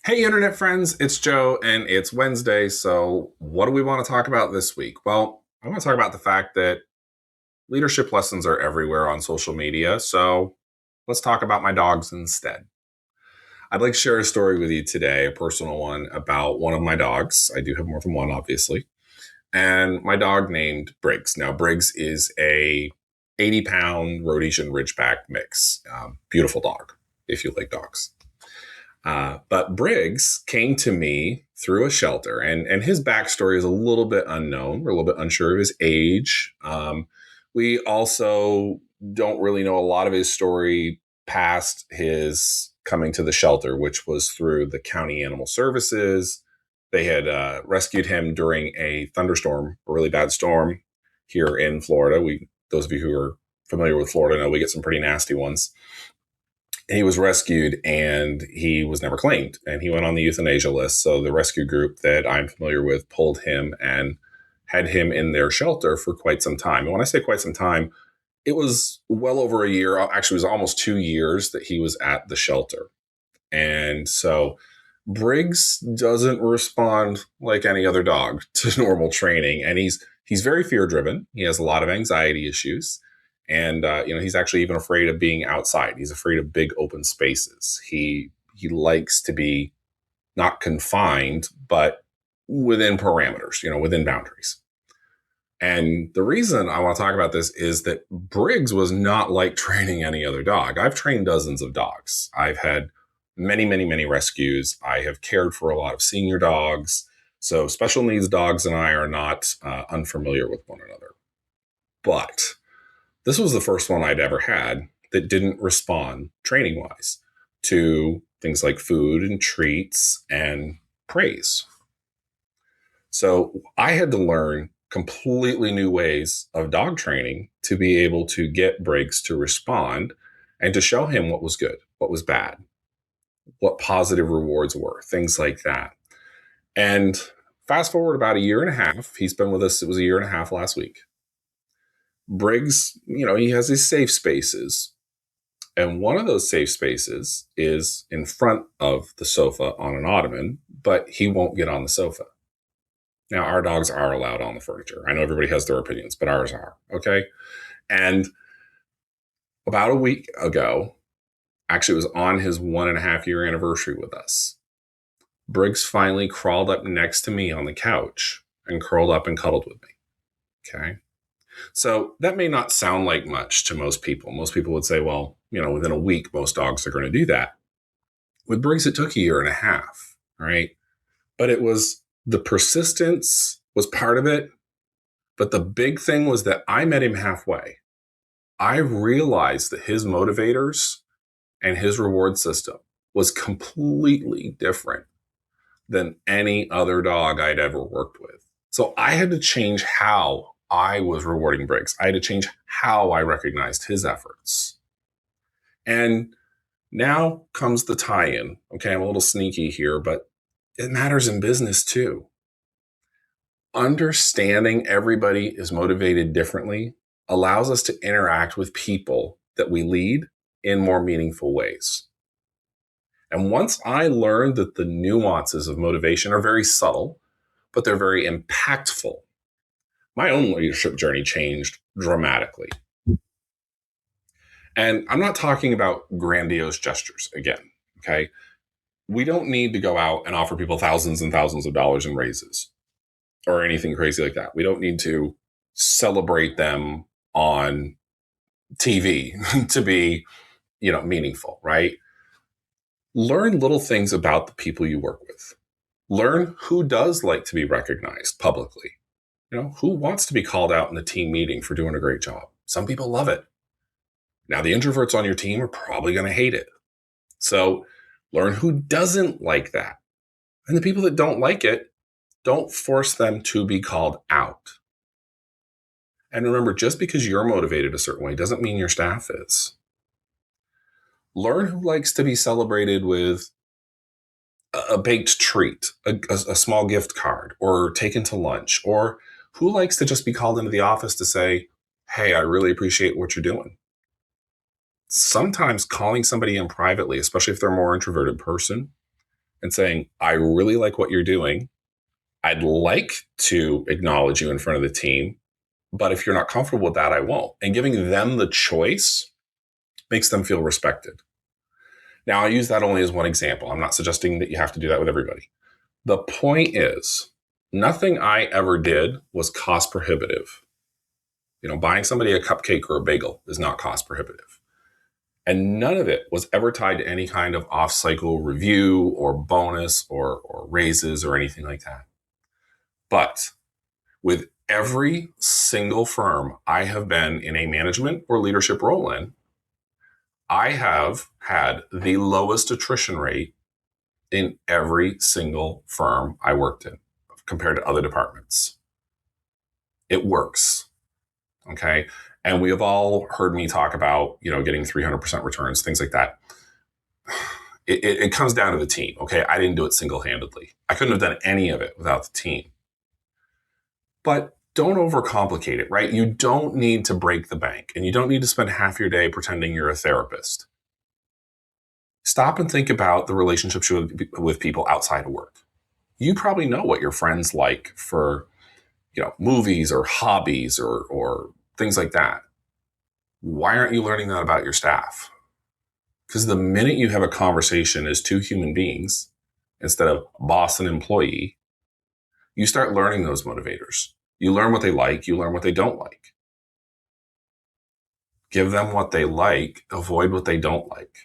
Hey, internet friends, it's Joe, and it's Wednesday. So, what do we want to talk about this week? Well, I want to talk about the fact that leadership lessons are everywhere on social media. So, let's talk about my dogs instead. I'd like to share a story with you today, a personal one about one of my dogs. I do have more than one, obviously, and my dog named Briggs. Now, Briggs is a 80-pound Rhodesian Ridgeback mix. Beautiful dog, if you like dogs. But Briggs came to me through a shelter, and his backstory is a little bit unknown. We're a little bit unsure of his age. We also don't really know a lot of his story past his coming to the shelter, which was through the county animal services. They had rescued him during a thunderstorm, a really bad storm here in Florida. Those of you who are familiar with Florida know we get some pretty nasty ones. He was rescued and he was never claimed, and he went on the euthanasia list. So the rescue group that I'm familiar with pulled him and had him in their shelter for quite some time. And when I say quite some time, it was well over a year. Actually, it was almost 2 years that he was at the shelter. And so Briggs doesn't respond like any other dog to normal training, and he's very fear driven. He has a lot of anxiety issues, and he's actually even afraid of being outside. He's afraid of big open spaces. He likes to be not confined, but within parameters, within boundaries. And the reason I want to talk about this is that Briggs was not like training any other dog. I've trained dozens of dogs. I've had many, many, many rescues. I have cared for a lot of senior dogs. So special needs dogs and I are not unfamiliar with one another. But this was the first one I'd ever had that didn't respond training wise to things like food and treats and praise. So I had to learn completely new ways of dog training to be able to get Briggs to respond and to show him what was good, what was bad, what positive rewards were, things like that. And fast forward about a year and a half, he's been with us. It was a year and a half last week. Briggs, he has these safe spaces. And one of those safe spaces is in front of the sofa on an ottoman, but he won't get on the sofa. Now, our dogs are allowed on the furniture. I know everybody has their opinions, but ours are. Okay. And about a week ago, actually, it was on his 1.5 year anniversary with us. Briggs finally crawled up next to me on the couch and curled up and cuddled with me. Okay. So that may not sound like much to most people. Most people would say, well, within a week, most dogs are going to do that. With Briggs, it took a year and a half. Right. But it was the persistence was part of it. But the big thing was that I met him halfway. I realized that his motivators and his reward system was completely different than any other dog I'd ever worked with. So I had to change how I was rewarding Briggs. I had to change how I recognized his efforts. And now comes the tie-in. Okay, I'm a little sneaky here, but it matters in business too. Understanding everybody is motivated differently allows us to interact with people that we lead in more meaningful ways. And once I learned that the nuances of motivation are very subtle, but they're very impactful, my own leadership journey changed dramatically. And I'm not talking about grandiose gestures again, okay? We don't need to go out and offer people thousands and thousands of dollars in raises or anything crazy like that. We don't need to celebrate them on TV to be, meaningful, right? Learn little things about the people you work with. Learn who does like to be recognized publicly. Who wants to be called out in the team meeting for doing a great job? Some people love it. Now, the introverts on your team are probably going to hate it. So learn who doesn't like that. And the people that don't like it, don't force them to be called out. And remember, just because you're motivated a certain way doesn't mean your staff is. Learn who likes to be celebrated with a baked treat, a small gift card, or taken to lunch, or who likes to just be called into the office to say, hey, I really appreciate what you're doing. Sometimes calling somebody in privately, especially if they're a more introverted person, and saying, I really like what you're doing. I'd like to acknowledge you in front of the team, but if you're not comfortable with that, I won't. And giving them the choice makes them feel respected. Now, I use that only as one example. I'm not suggesting that you have to do that with everybody. The point is, nothing I ever did was cost prohibitive. Buying somebody a cupcake or a bagel is not cost prohibitive. And none of it was ever tied to any kind of off-cycle review or bonus or raises or anything like that. But with every single firm I have been in a management or leadership role in, I have had the lowest attrition rate in every single firm I worked in compared to other departments. It works. Okay. And we have all heard me talk about, getting 300% returns, things like that. It comes down to the team. Okay. I didn't do it single-handedly. I couldn't have done any of it without the team. But don't overcomplicate it, right? You don't need to break the bank, and you don't need to spend half your day pretending you're a therapist. Stop and think about the relationships with people outside of work. You probably know what your friends like for, movies or hobbies or things like that. Why aren't you learning that about your staff? Because the minute you have a conversation as two human beings instead of boss and employee, you start learning those motivators. You learn what they like, you learn what they don't like. Give them what they like, avoid what they don't like.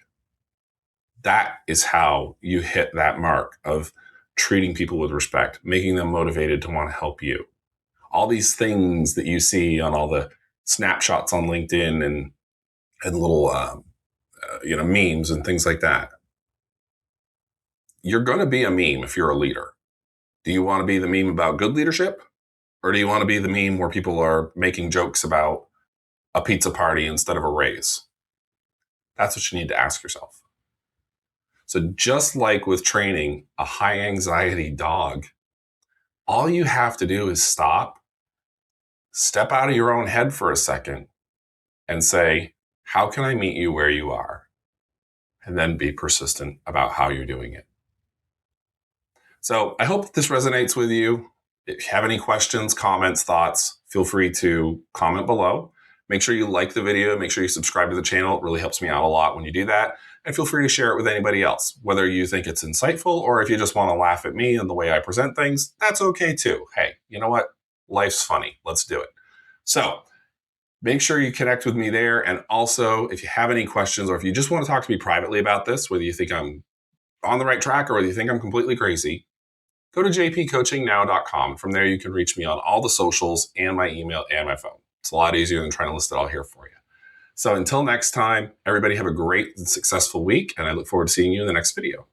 That is how you hit that mark of treating people with respect, making them motivated to want to help you. All these things that you see on all the snapshots on LinkedIn and little memes and things like that. You're going to be a meme if you're a leader. Do you want to be the meme about good leadership? Or do you want to be the meme where people are making jokes about a pizza party instead of a raise? That's what you need to ask yourself. So just like with training a high anxiety dog, all you have to do is step out of your own head for a second and say, how can I meet you where you are? And then be persistent about how you're doing it. So I hope this resonates with you. If you have any questions, comments, thoughts, feel free to comment below. Make sure you like the video. Make sure you subscribe to the channel. It really helps me out a lot when you do that. And feel free to share it with anybody else, whether you think it's insightful or if you just want to laugh at me and the way I present things, that's okay too. Hey, you know what? Life's funny. Let's do it. So make sure you connect with me there. And also, if you have any questions or if you just want to talk to me privately about this, whether you think I'm on the right track or whether you think I'm completely crazy, go to jpcoachingnow.com. From there, you can reach me on all the socials and my email and my phone. It's a lot easier than trying to list it all here for you. So until next time, everybody have a great and successful week, and I look forward to seeing you in the next video.